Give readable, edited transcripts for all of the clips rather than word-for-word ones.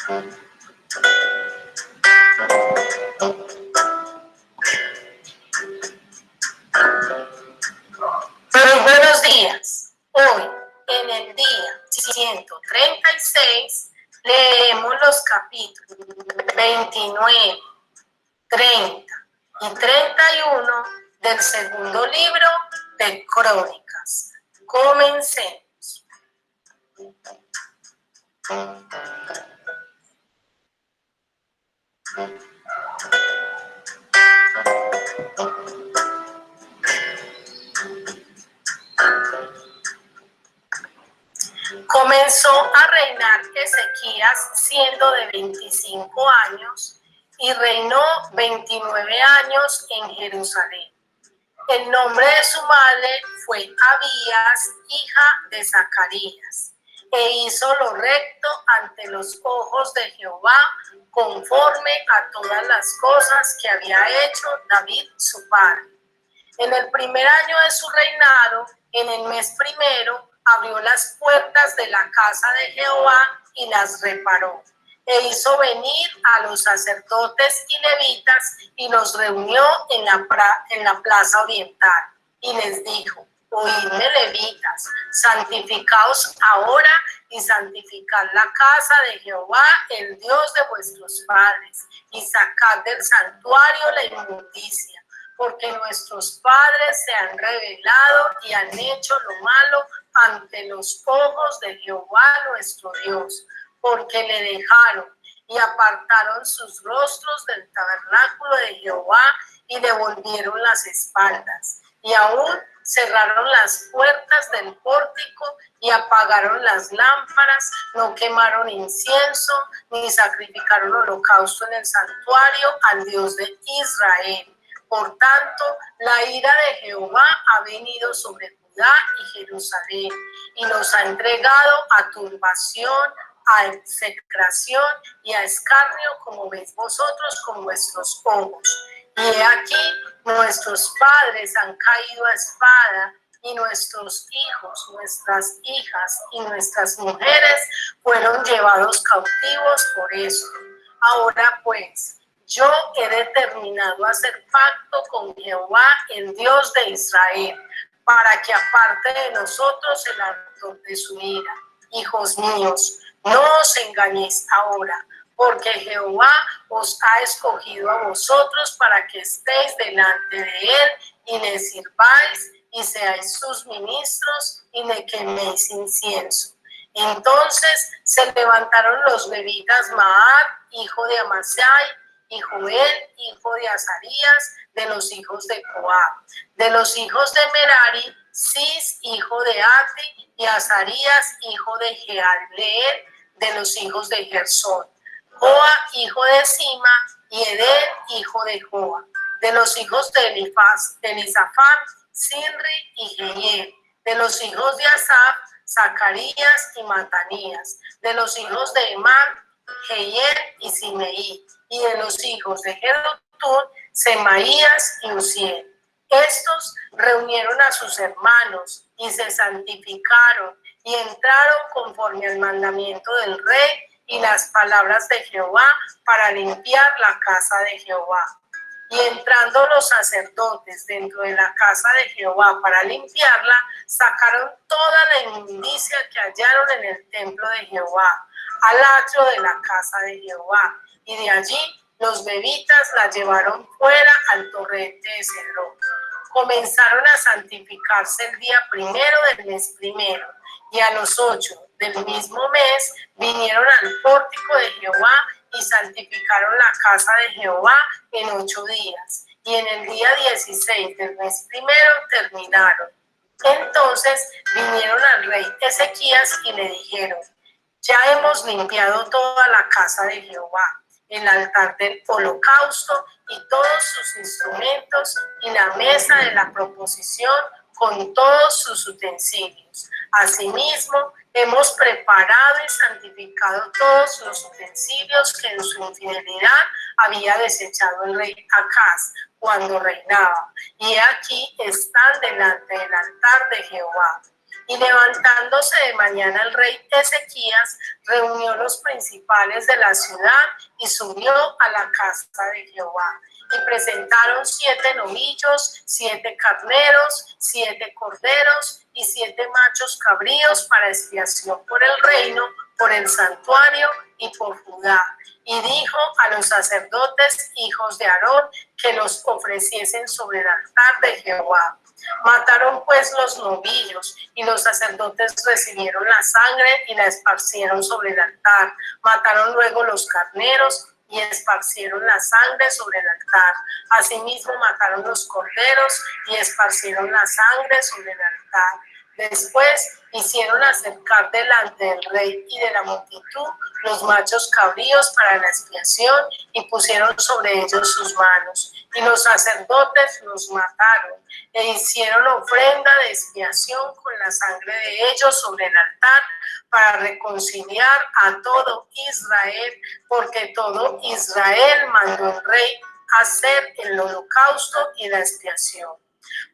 Muy buenos días. Hoy, en el día 136, leemos los capítulos 29, 30 y 31 del segundo libro de Crónicas. Comencemos. Comenzó a reinar Ezequías siendo de 25 años y reinó 29 años en Jerusalén. El nombre de su madre fue Abías, hija de Zacarías, e hizo lo recto ante los ojos de Jehová, conforme a todas las cosas que había hecho David su padre. En el primer año de su reinado, en el mes primero, abrió las puertas de la casa de Jehová y las reparó. E hizo venir a los sacerdotes y levitas y los reunió en la plaza oriental. Y les dijo: oídme, levitas, santificaos ahora y santificad la casa de Jehová, el Dios de vuestros padres, y sacad del santuario la inmundicia, porque nuestros padres se han rebelado y han hecho lo malo ante los ojos de Jehová nuestro Dios, porque le dejaron y apartaron sus rostros del tabernáculo de Jehová y le volvieron las espaldas, y aún cerraron las puertas del pórtico y apagaron las lámparas, no quemaron incienso ni sacrificaron holocausto en el santuario al Dios de Israel. Por tanto, la ira de Jehová ha venido sobre Judá y Jerusalén, y los ha entregado a turbación, a execración y a escarnio, como veis vosotros con vuestros ojos. Y he aquí, nuestros padres han caído a espada, y nuestros hijos, nuestras hijas y nuestras mujeres fueron llevados cautivos por esto. Ahora pues, yo he determinado hacer pacto con Jehová, el Dios de Israel, para que aparte de nosotros el ardor de su ira. Hijos míos, no os engañéis ahora, porque Jehová os ha escogido a vosotros para que estéis delante de él y le sirváis y seáis sus ministros y le queméis incienso. Entonces se levantaron los levitas Maat, hijo de Amasai, y Joel, hijo de Azarías, de los hijos de Coab. De los hijos de Merari, Cis, hijo de Abdi, y Azarías, hijo de Jehaleel, de los hijos de Gersón. Joa, hijo de Sima, y Edén, hijo de Joa. De los hijos de Elisafat, Sinri y Jehiel. De los hijos de Asaf, Zacarías y Matanías. De los hijos de Emán, Jehiel y Simeí. Y de los hijos de Jedutún, Semaías y Uziel. Estos reunieron a sus hermanos y se santificaron y entraron conforme al mandamiento del rey y las palabras de Jehová para limpiar la casa de Jehová. Y entrando los sacerdotes dentro de la casa de Jehová para limpiarla, sacaron toda la inmundicia que hallaron en el templo de Jehová, al atrio de la casa de Jehová, y de allí los levitas la llevaron fuera al torrente de Cedrón. Comenzaron a santificarse el día primero del mes primero, y a los 8 del mismo mes vinieron al pórtico de Jehová y santificaron la casa de Jehová en 8 días, y en el día 16 del mes primero terminaron. Entonces vinieron al rey Ezequías y le dijeron: ya hemos limpiado toda la casa de Jehová, el altar del holocausto y todos sus instrumentos, y la mesa de la proposición con todos sus utensilios. Asimismo, hemos preparado y santificado todos los utensilios que en su infidelidad había desechado el rey Acaz cuando reinaba, y aquí están delante del altar de Jehová. Y levantándose de mañana el rey Ezequías, reunió los principales de la ciudad y subió a la casa de Jehová. Y presentaron 7 novillos, 7 carneros, 7 corderos y 7 machos cabríos para expiación por el reino, por el santuario y por Judá. Y dijo a los sacerdotes, hijos de Aarón, que los ofreciesen sobre el altar de Jehová. Mataron pues los novillos, y los sacerdotes recibieron la sangre y la esparcieron sobre el altar. Mataron luego los carneros y esparcieron la sangre sobre el altar. Asimismo mataron los corderos y esparcieron la sangre sobre el altar. Después hicieron acercar delante del rey y de la multitud los machos cabríos para la expiación y pusieron sobre ellos sus manos. Y los sacerdotes los mataron e hicieron ofrenda de expiación con la sangre de ellos sobre el altar para reconciliar a todo Israel, porque todo Israel mandó el rey hacer el holocausto y la expiación.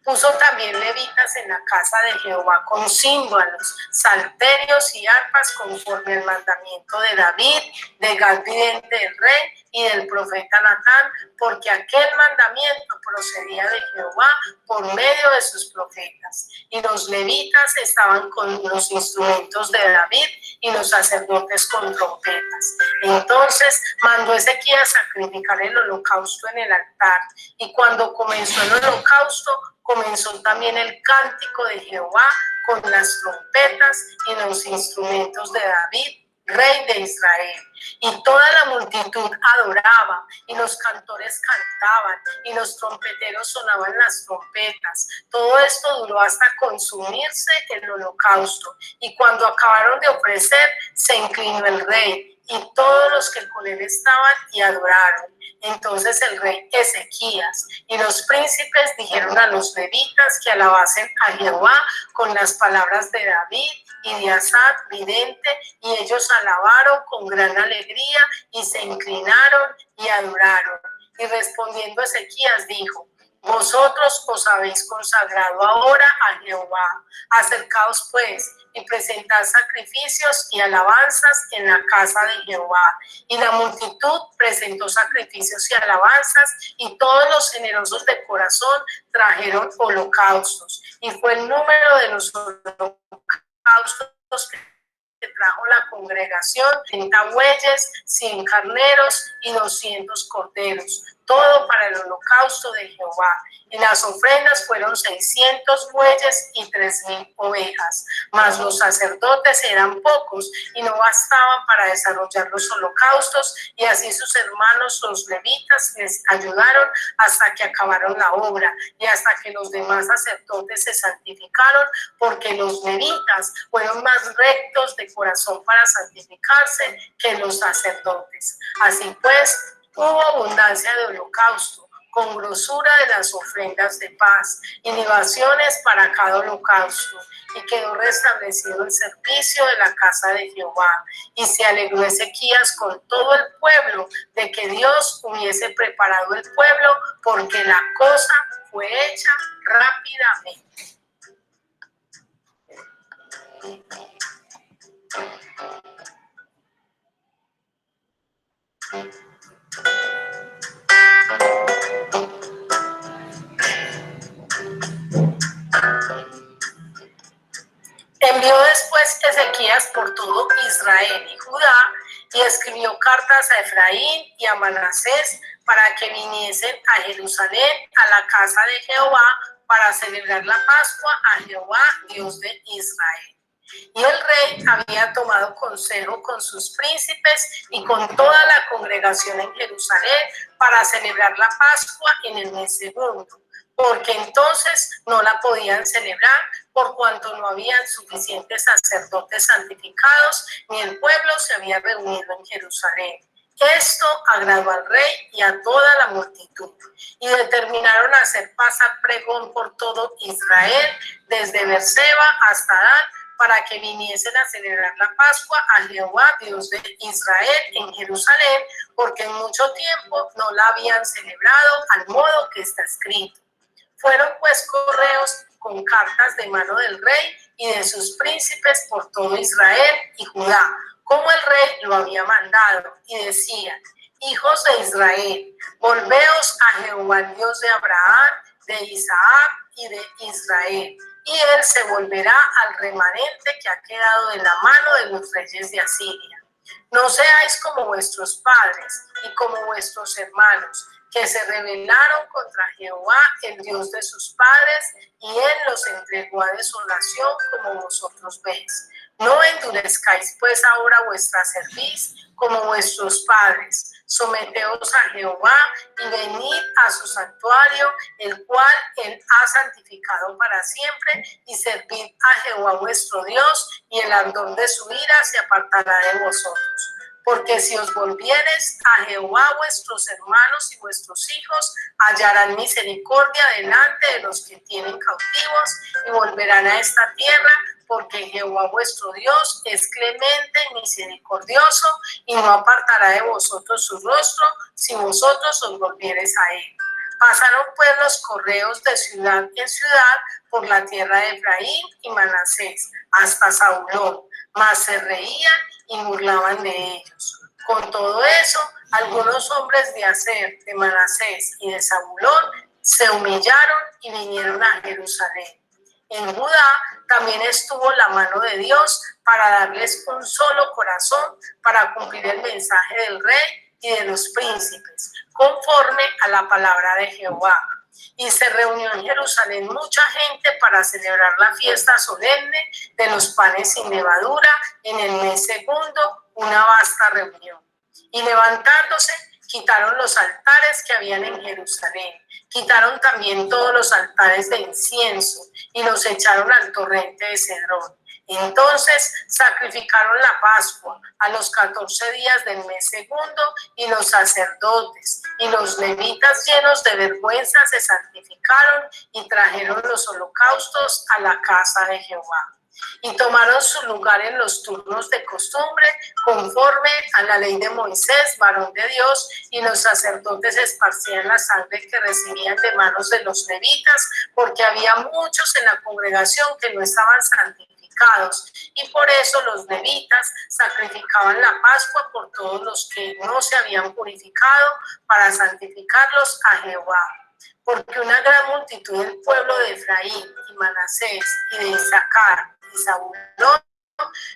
Puso también levitas en la casa de Jehová con címbalos, salterios y arpas conforme al mandamiento de David, de Gad vidente del rey y del profeta Natán, porque aquel mandamiento procedía de Jehová por medio de sus profetas. Y los levitas estaban con los instrumentos de David y los sacerdotes con trompetas. Entonces mandó Ezequías sacrificar el holocausto en el altar. Y cuando comenzó el holocausto, comenzó también el cántico de Jehová con las trompetas y los instrumentos de David, rey de Israel. Y toda la multitud adoraba, y los cantores cantaban, y los trompeteros sonaban las trompetas. Todo esto duró hasta consumirse el holocausto. Y cuando acabaron de ofrecer, se inclinó el rey, y todos los que con él estaban, y adoraron. Entonces el rey Ezequías y los príncipes dijeron a los levitas que alabasen a Jehová con las palabras de David y de Asaf vidente, y ellos alabaron con gran alegría y se inclinaron y adoraron. Y respondiendo Ezequías dijo: vosotros os habéis consagrado ahora a Jehová. Acercaos pues y presentad sacrificios y alabanzas en la casa de Jehová. Y la multitud presentó sacrificios y alabanzas, y todos los generosos de corazón trajeron holocaustos. Y fue el número de los holocaustos que trajo la congregación: 30 bueyes, 100 carneros y 200 corderos, todo para el holocausto de Jehová. Y las ofrendas fueron 600 bueyes y 3000 ovejas. Mas los sacerdotes eran pocos y no bastaban para desarrollar los holocaustos, y así sus hermanos los levitas les ayudaron hasta que acabaron la obra, y hasta que los demás sacerdotes se santificaron, porque los levitas fueron más rectos de corazón para santificarse que los sacerdotes. Así pues, hubo abundancia de holocausto, con grosura de las ofrendas de paz, y libaciones para cada holocausto. Y quedó restablecido el servicio de la casa de Jehová. Y se alegró Ezequías con todo el pueblo de que Dios hubiese preparado el pueblo, porque la cosa fue hecha rápidamente. Envió después Ezequías por todo Israel y Judá, y escribió cartas a Efraín y a Manasés para que viniesen a Jerusalén, a la casa de Jehová, para celebrar la Pascua a Jehová, Dios de Israel. Y el rey había tomado consejo con sus príncipes y con toda la congregación en Jerusalén para celebrar la Pascua en el mes segundo, porque entonces no la podían celebrar por cuanto no habían suficientes sacerdotes santificados, ni el pueblo se había reunido en Jerusalén. Esto agradó al rey y a toda la multitud, y determinaron hacer pasar pregón por todo Israel, desde Beerseba hasta Dan, para que viniesen a celebrar la Pascua a Jehová, Dios de Israel, en Jerusalén, porque en mucho tiempo no la habían celebrado al modo que está escrito. Fueron pues correos con cartas de mano del rey y de sus príncipes por todo Israel y Judá, como el rey lo había mandado, y decían: hijos de Israel, volveos a Jehová, Dios de Abraham, de Isaac y de Israel, y él se volverá al remanente que ha quedado de la mano de los reyes de Asiria. No seáis como vuestros padres y como vuestros hermanos, que se rebelaron contra Jehová, el Dios de sus padres, y él los entregó a desolación, como vosotros veis. No endurezcáis pues ahora vuestra cerviz como vuestros padres. Someteos a Jehová y venid a su santuario, el cual él ha santificado para siempre, y servid a Jehová vuestro Dios, y el ardor de su ira se apartará de vosotros. Porque si os volviereis a Jehová, vuestros hermanos y vuestros hijos hallarán misericordia delante de los que tienen cautivos, y volverán a esta tierra, porque Jehová vuestro Dios es clemente y misericordioso, y no apartará de vosotros su rostro, si vosotros os volviereis a él. Pasaron pues los correos de ciudad en ciudad por la tierra de Efraín y Manasés, hasta Zabulón, mas se reían y burlaban de ellos. Con todo eso, algunos hombres de Aser, de Manasés y de Zabulón se humillaron y vinieron a Jerusalén. En Judá también estuvo la mano de Dios para darles un solo corazón, para cumplir el mensaje del rey y de los príncipes, conforme a la palabra de Jehová. Y se reunió en Jerusalén mucha gente para celebrar la fiesta solemne de los panes sin levadura en el mes segundo, una vasta reunión. Y levantándose, quitaron los altares que habían en Jerusalén, quitaron también todos los altares de incienso y los echaron al torrente de Cedrón. Entonces sacrificaron la Pascua a los 14 días del mes segundo, y los sacerdotes y los levitas, llenos de vergüenza, se santificaron y trajeron los holocaustos a la casa de Jehová. Y tomaron su lugar en los turnos de costumbre, conforme a la ley de Moisés, varón de Dios, y los sacerdotes esparcían la sangre que recibían de manos de los levitas, porque había muchos en la congregación que no estaban santificados, y por eso los levitas sacrificaban la Pascua por todos los que no se habían purificado, para santificarlos a Jehová. Porque una gran multitud del pueblo de Efraín y Manasés y de Isaacar y Zabulón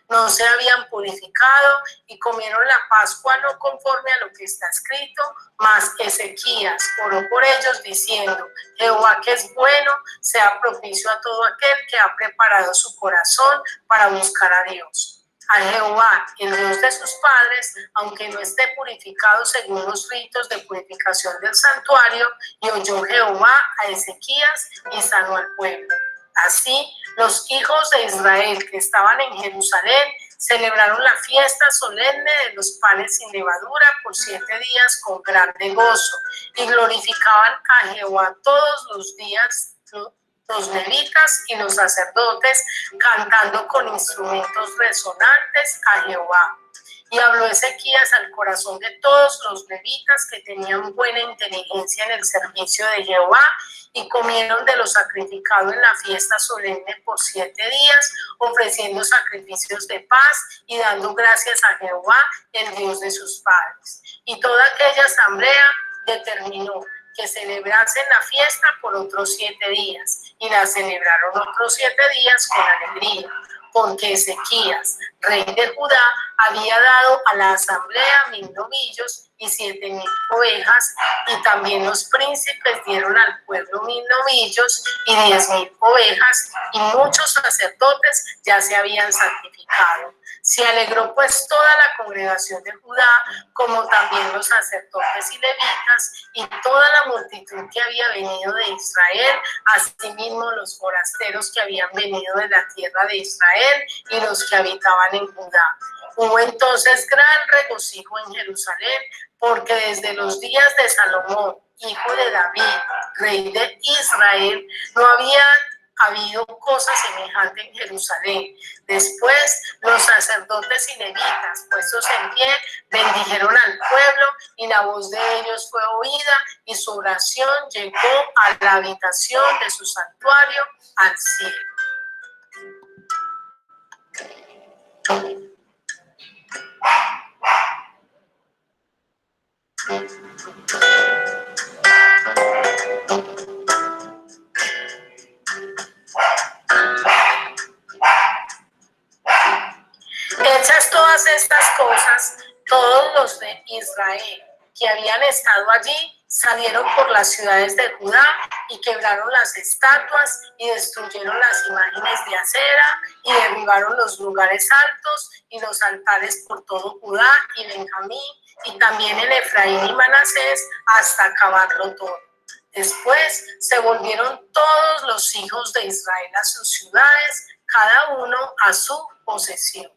no se habían purificado, y comieron la Pascua no conforme a lo que está escrito, mas Ezequías oró por ellos diciendo: Jehová, que es bueno, sea propicio a todo aquel que ha preparado su corazón para buscar a Dios. A Jehová, el Dios de sus padres, aunque no esté purificado según los ritos de purificación del santuario. Y oyó Jehová a Ezequías y sanó al pueblo. Así, los hijos de Israel que estaban en Jerusalén celebraron la fiesta solemne de los panes sin levadura por 7 días con grande gozo, y glorificaban a Jehová todos los días, los levitas y los sacerdotes, cantando con instrumentos resonantes a Jehová. Y habló Ezequías al corazón de todos los levitas, que tenían buena inteligencia en el servicio de Jehová, y comieron de lo sacrificado en la fiesta solemne por 7 días, ofreciendo sacrificios de paz y dando gracias a Jehová, el Dios de sus padres. Y toda aquella asamblea determinó que celebrasen la fiesta por otros 7 días, y la celebraron otros 7 días con alegría, porque Ezequías, rey de Judá, había dado a la asamblea 1000 novillos y 7000 ovejas, y también los príncipes dieron al pueblo 1000 novillos y 10,000 ovejas, y muchos sacerdotes ya se habían santificado. Se alegró pues toda la congregación de Judá, como también los sacerdotes y levitas, y toda la multitud que había venido de Israel, asimismo los forasteros que habían venido de la tierra de Israel y los que habitaban en Judá. Hubo entonces gran regocijo en Jerusalén, porque desde los días de Salomón, hijo de David, rey de Israel, no había habido cosa semejante en Jerusalén. Después, los sacerdotes y levitas, puestos en pie, bendijeron al pueblo, y la voz de ellos fue oída, y su oración llegó a la habitación de su santuario al cielo. Hechas todas estas cosas, todos los de Israel que habían estado allí salieron por las ciudades de Judá y quebraron las estatuas y destruyeron las imágenes de acera y derribaron los lugares altos y los altares por todo Judá y Benjamín y también en Efraín y Manasés hasta acabarlo todo. Después se volvieron todos los hijos de Israel a sus ciudades, cada uno a su posesión.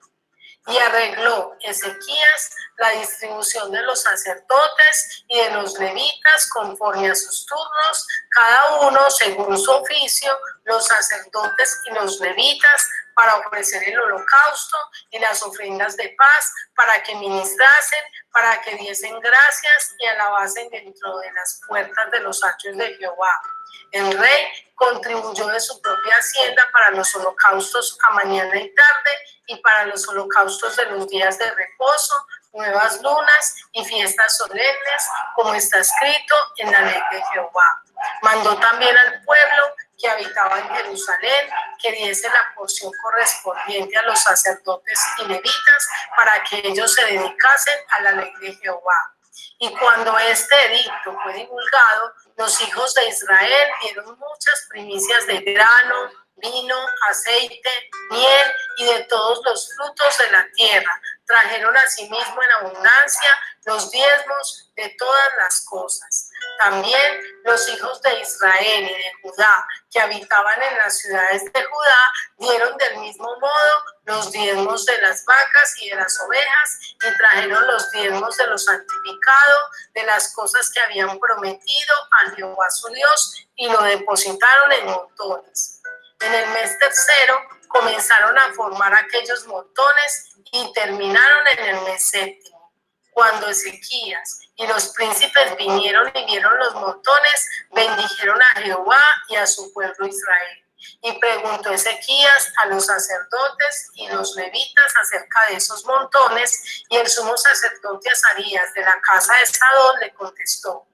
Y arregló Ezequías la distribución de los sacerdotes y de los levitas conforme a sus turnos, cada uno según su oficio, los sacerdotes y los levitas, para ofrecer el holocausto y las ofrendas de paz, para que ministrasen, para que diesen gracias y alabasen dentro de las puertas de los atrios de Jehová. El rey contribuyó de su propia hacienda para los holocaustos a mañana y tarde y para los holocaustos de los días de reposo, nuevas lunas y fiestas solemnes, como está escrito en la ley de Jehová. Mandó también al pueblo que habitaba en Jerusalén que diese la porción correspondiente a los sacerdotes y levitas para que ellos se dedicasen a la ley de Jehová. Y cuando este edicto fue divulgado, los hijos de Israel dieron muchas primicias de grano, vino, aceite, miel y de todos los frutos de la tierra. Trajeron asimismo en abundancia los diezmos de todas las cosas. También los hijos de Israel y de Judá, que habitaban en las ciudades de Judá, dieron del mismo modo los diezmos de las vacas y de las ovejas, y trajeron los diezmos de lo santificado, de las cosas que habían prometido a Jehová su Dios, y lo depositaron en montones. En el mes tercero comenzaron a formar aquellos montones y terminaron en el mes séptimo. Cuando Ezequías y los príncipes vinieron y vieron los montones, bendijeron a Jehová y a su pueblo Israel. Y preguntó Ezequías a los sacerdotes y los levitas acerca de esos montones, y el sumo sacerdote Azarías de la casa de Sadón le contestó: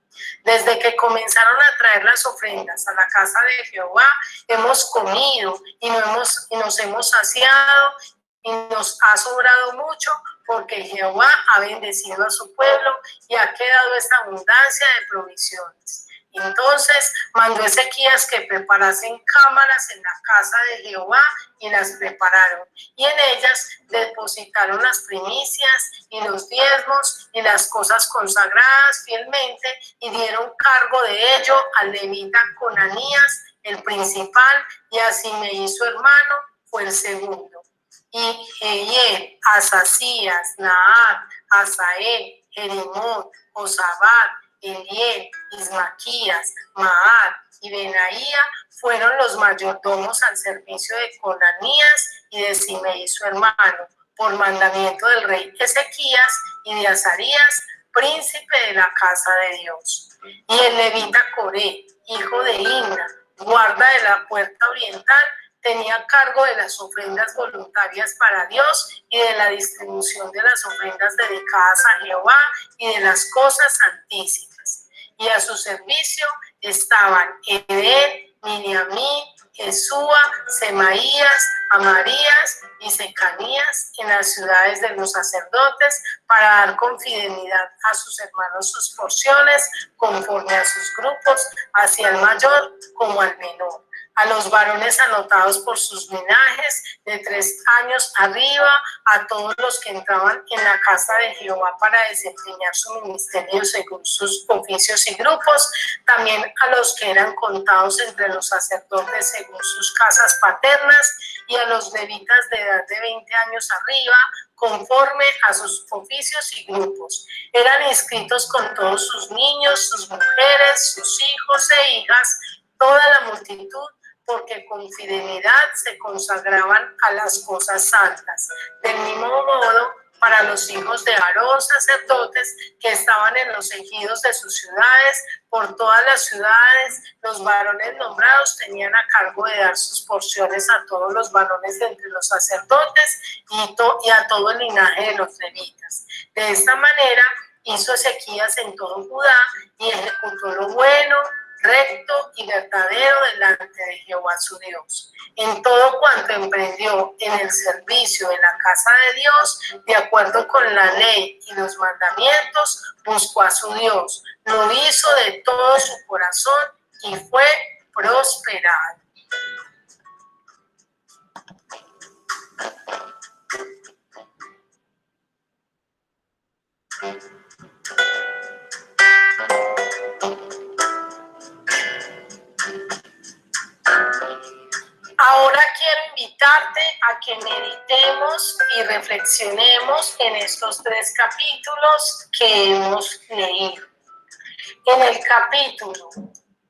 desde que comenzaron a traer las ofrendas a la casa de Jehová, hemos comido y nos hemos saciado y nos ha sobrado mucho, porque Jehová ha bendecido a su pueblo y ha quedado esta abundancia de provisiones. Entonces mandó Ezequías que preparasen cámaras en la casa de Jehová, y las prepararon, y en ellas depositaron las primicias y los diezmos y las cosas consagradas fielmente, y dieron cargo de ello al levita Conanías, el principal, y así me hizo hermano, fue el segundo. Y Jehiel, Asasías, Naat, Asael, Jerimot, Josabad, Eliel, Ismaquías, Maat y Benaía fueron los mayordomos al servicio de Conanías y de Simei su hermano, por mandamiento del rey Ezequías y de Azarías, príncipe de la casa de Dios. Y el levita Coré, hijo de Imna, guarda de la puerta oriental, tenía cargo de las ofrendas voluntarias para Dios y de la distribución de las ofrendas dedicadas a Jehová y de las cosas santísimas. Y a su servicio estaban Edén, Miniamín, Jesúa, Semaías, Amarías y Secanías en las ciudades de los sacerdotes, para dar con fidelidad a sus hermanos sus porciones, conforme a sus grupos, hacia el mayor como al menor. A los varones anotados por sus linajes de 3 años arriba, a todos los que entraban en la casa de Jehová para desempeñar su ministerio según sus oficios y grupos, también a los que eran contados entre los sacerdotes según sus casas paternas, y a los levitas de edad de 20 años arriba, conforme a sus oficios y grupos. Eran inscritos con todos sus niños, sus mujeres, sus hijos e hijas, toda la multitud, porque con fidelidad se consagraban a las cosas santas. Del mismo modo, para los hijos de Aarón, sacerdotes, que estaban en los ejidos de sus ciudades. Por todas las ciudades, los varones nombrados tenían a cargo de dar sus porciones a todos los varones de entre los sacerdotes y a todo el linaje de los levitas. De esta manera hizo Ezequías en todo Judá y ejecutó lo bueno, recto y verdadero delante de Jehová su Dios. En todo cuanto emprendió en el servicio de la casa de Dios, de acuerdo con la ley y los mandamientos, buscó a su Dios, lo hizo de todo su corazón y fue prosperado. Ahora quiero invitarte a que meditemos y reflexionemos en estos 3 capítulos que hemos leído. En el capítulo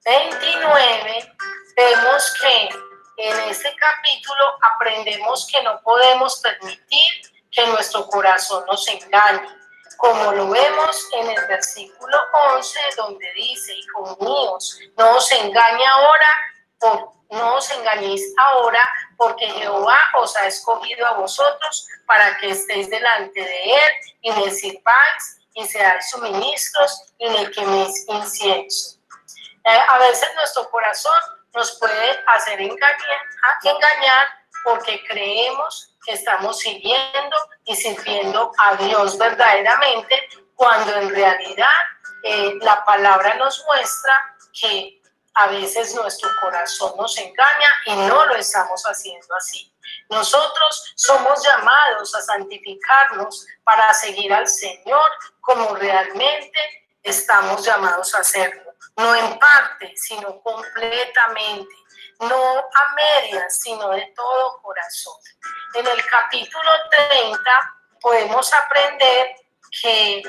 29 vemos que en este capítulo aprendemos que no podemos permitir que nuestro corazón nos engañe, como lo vemos en el versículo 11, donde dice: hijos míos, no os engañéis ahora, porque Jehová os ha escogido a vosotros para que estéis delante de él y le sirváis y seáis sus ministros y le queméis incienso. A veces nuestro corazón nos puede hacer engañar porque creemos que estamos siguiendo y sirviendo a Dios verdaderamente, cuando en realidad la palabra nos muestra que a veces nuestro corazón nos engaña y no lo estamos haciendo así. Nosotros somos llamados a santificarnos para seguir al Señor como realmente estamos llamados a hacerlo. No en parte, sino completamente. No a medias, sino de todo corazón. En el capítulo 30 podemos aprender que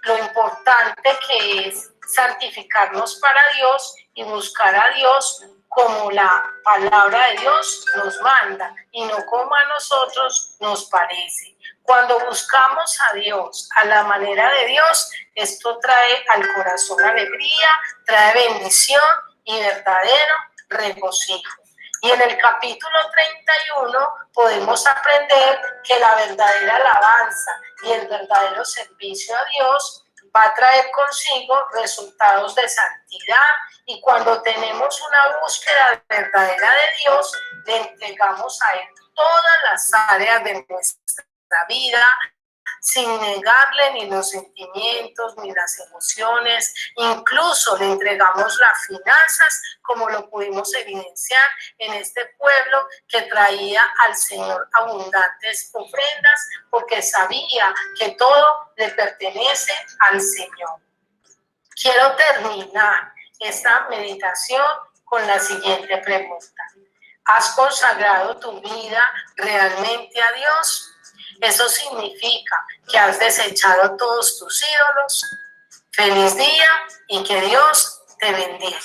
lo importante que es santificarnos para Dios y buscar a Dios como la palabra de Dios nos manda y no como a nosotros nos parece. Cuando buscamos a Dios a la manera de Dios, esto trae al corazón alegría, trae bendición y verdadero regocijo. Y en el capítulo 31 podemos aprender que la verdadera alabanza y el verdadero servicio a Dios va a traer consigo resultados de santidad, y cuando tenemos una búsqueda verdadera de Dios, le entregamos a Él todas las áreas de nuestra vida, sin negarle ni los sentimientos ni las emociones. Incluso le entregamos las finanzas, como lo pudimos evidenciar en este pueblo que traía al Señor abundantes ofrendas, porque sabía que todo le pertenece al Señor. Quiero terminar esta meditación con la siguiente pregunta: ¿has consagrado tu vida realmente a Dios? Eso significa que has desechado todos tus ídolos. Feliz día y que Dios te bendiga.